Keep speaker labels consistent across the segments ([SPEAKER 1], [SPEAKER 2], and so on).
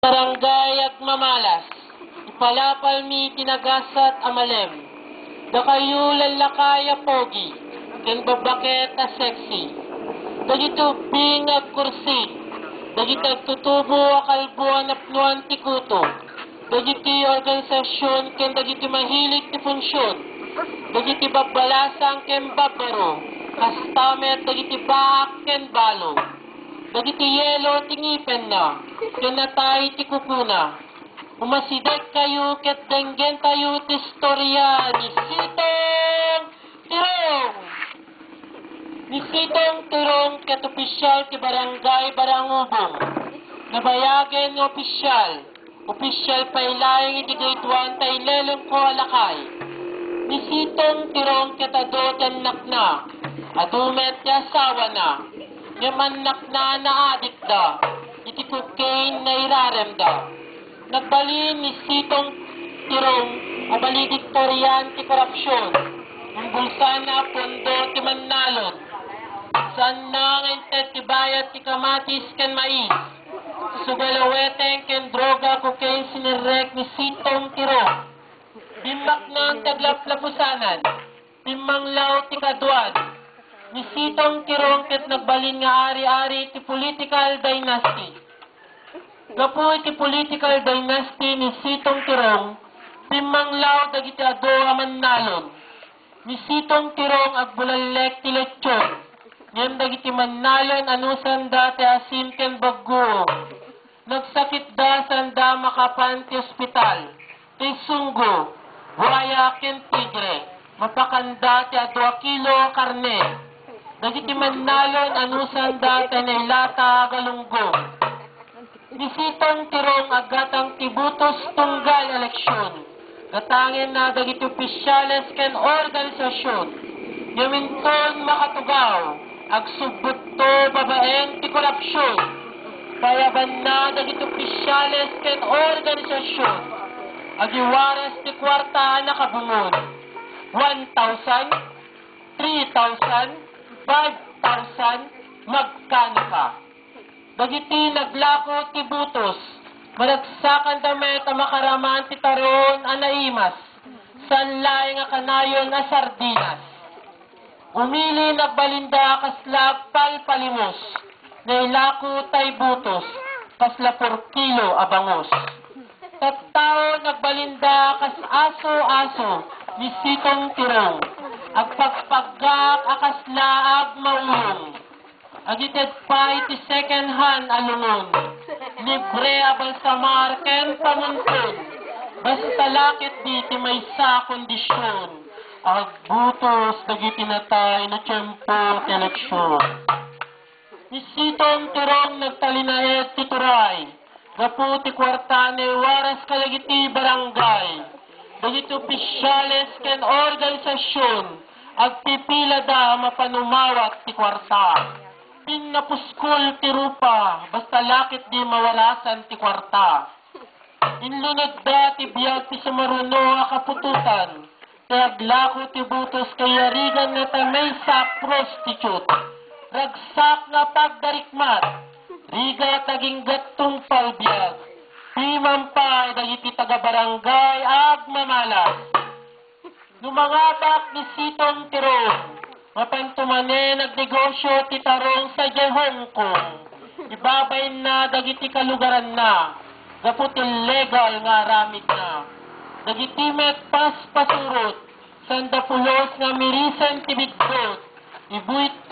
[SPEAKER 1] Barangay Agmamalas, ipalapal mi tinagasat amalem, da kayo lalakaya pogi, ken babaket a sexy, dagito bing ag kursi, dagito tutubo a kalbuan apnuan ti kuto, dagiti organisasyon ken dagiti mahilig ti funksyon, dagiti babbalasang ken babbaro, kastamet dagiti baak ken balo. Dagiti yelo tingipen na, kinatay ti kukuna. Umasidet kayo ket denggen tayo ti istorya ni Sitong Tirong. Ni Sitong Tirong ket opisyal ti barangay Barangubong. Nabayagen ng opisyal. Opisyal pailayang iti grade 1 tay lelong ko alakay. Ni Sitong Tirong ket ado tenak na. Adumet ti asawa na. Yamanak na naadik da, iti cocaine na irarem da. Nagbalin ni Sitong Tirong, o baliktorian ti korupsyon, ang bulsa na pondo ti mannalot. San na ngayon ti bayat ti kamatis ken mais, sugalaweteng ken droga cocaine sinirek ni Sitong Tirong. Bimak na ang taglaplapusanan, timanglaw ti kadwad, ni Sitong Tirong ket nagbalin nga ari-ari ti political dynasty. Gapu iti political dynasty ni Sitong Tirong, pimanglaw dagiti ado a mannalon. Ni Sitong Tirong agbulalek ti lechon, ngem dagiti mannalon anusan da ti asin ken baggo. Nagsakit da sanda makapan ti ospital, ti sunggo, buaya ken tigre, mapakanda ti ado a kilo karne. Dagiti mannalon anusan dati na ilata galunggong. Ni Sitong Tirong agatang tibutos tunggal eleksyon. Gatangin na dagiti opisyales ken organisasyon. Yaminton makatugaw, agsubot to babaeng ti korupsyon. Payaban na dagiti opisyales ken organisasyon. Agiwaras ti kwarta na kabungon. 1,000, 3,000, 5,000 magkano ka. Dagiti naglako ti butos, managsakan damet a makaraman ti taron a naimas, sanlay nga kanayon a sardinas. Umili nagbalinda kaslag palpalimos, na ilako tay butos, kasla por kilo a bangos. Tattao nagbalinda kas aso-aso, ni Sitong Tirong, agpagpagak akasla ag maulong. Agited pa iti second hand alungon. Libre abalsamar ken pamuntun. Basta lakit di ti may sa kondisyon. Agbutos dagiti natay na tiyempo ti eleksyon. Ni Sitong Tirong nagtalinaed ti turay. Gapu ti kwartane waras kalagiti barangay. Dagiti opisyales ken organisasyon, agpipila da mapanumawat ti kwarta. Pinnapuskol ti rupa, basta lakit di mawarasan ti kwarta. Inlunod da ti biyag ti sumaruno a kapututan, ti aglako ti butos kay yarigan na tamay sa prostitute. Ragsak nga pagdarikmat, riga taging gatong palbiyag. Pimampay dagiti taga-barangay Agmamalas. Numangabak ni Sitong Tirong, mapantumane nagnegosyo ti tarong sa Hong Kong. Ibabay na dagiti kalugaran na, gaput illegal nga aramid na. Dagiti met pasurot, sandapulos nga mirisan ti biggot.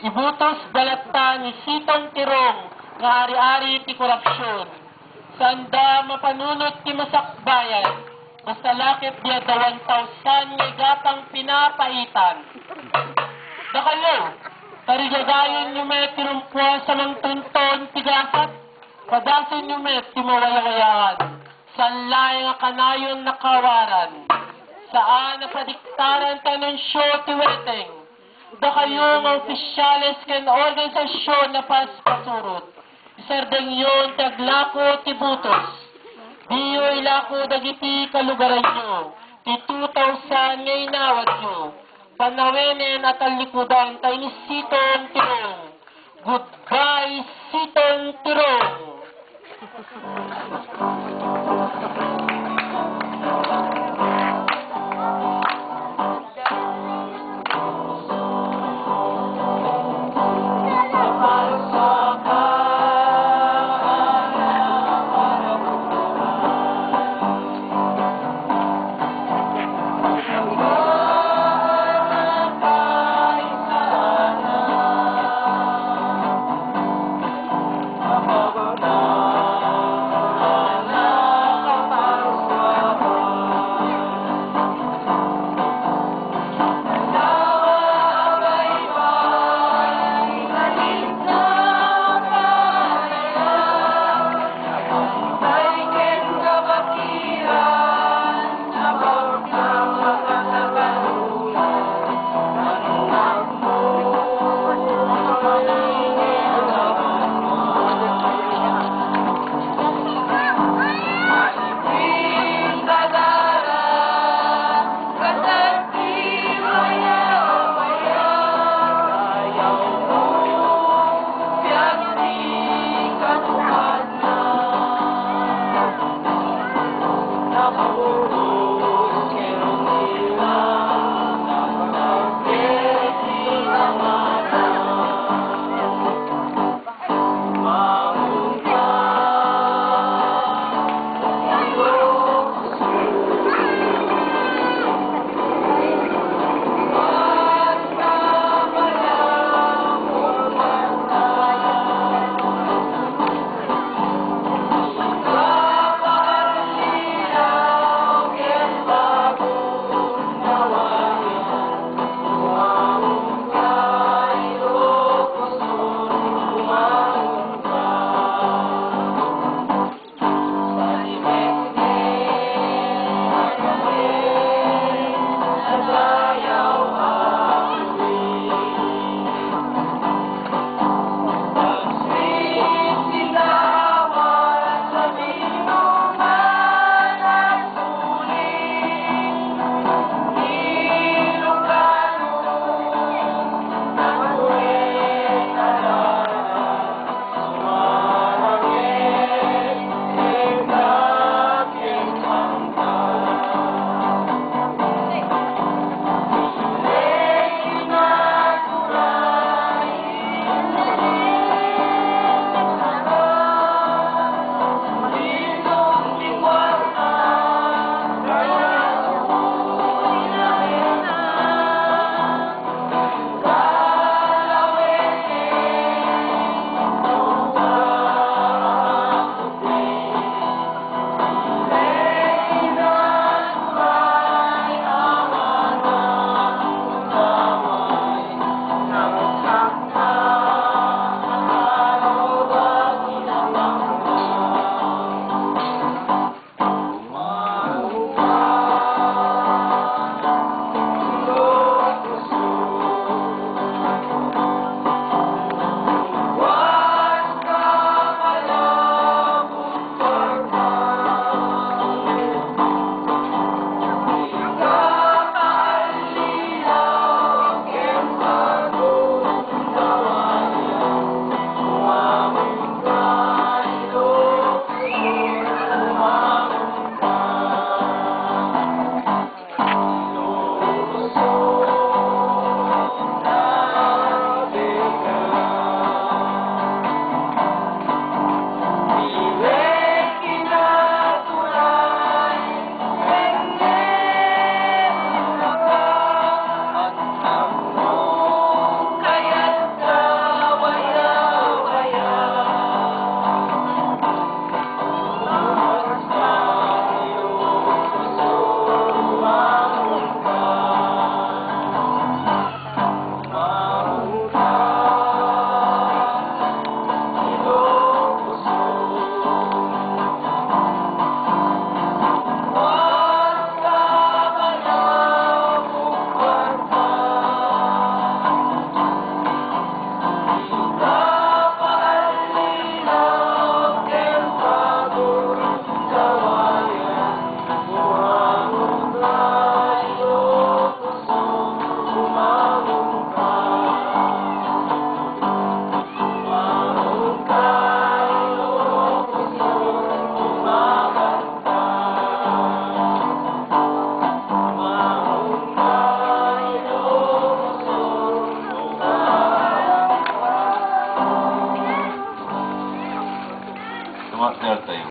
[SPEAKER 1] Ibutos balata ni Sitong Tirong nga ari-ari ti korupsyon. Sanda mapanunot ti masakbayan, basta lakit diya 1,000 nga gatang pinapaitan. Dakalo, tarigagayon nyo met tirumpwa sa mga tunton tigasat, padasin nyo met ti mawayawayaan, sanlay nga kanayon nakawaran, saan napadiktaran tanonsyo ti weteng, dakayo nga opisyales ken organisasyon na pasurot. Isardeng yun, taglako ti butos. Diyo ilako dagiti kalugaran nyo. Ti 2,000 nga inawad nyo. Panawenen at alikudan tayo ni Sitong Tirong. Goodbye, Sitong Tirong!
[SPEAKER 2] Tumasayaw tayo.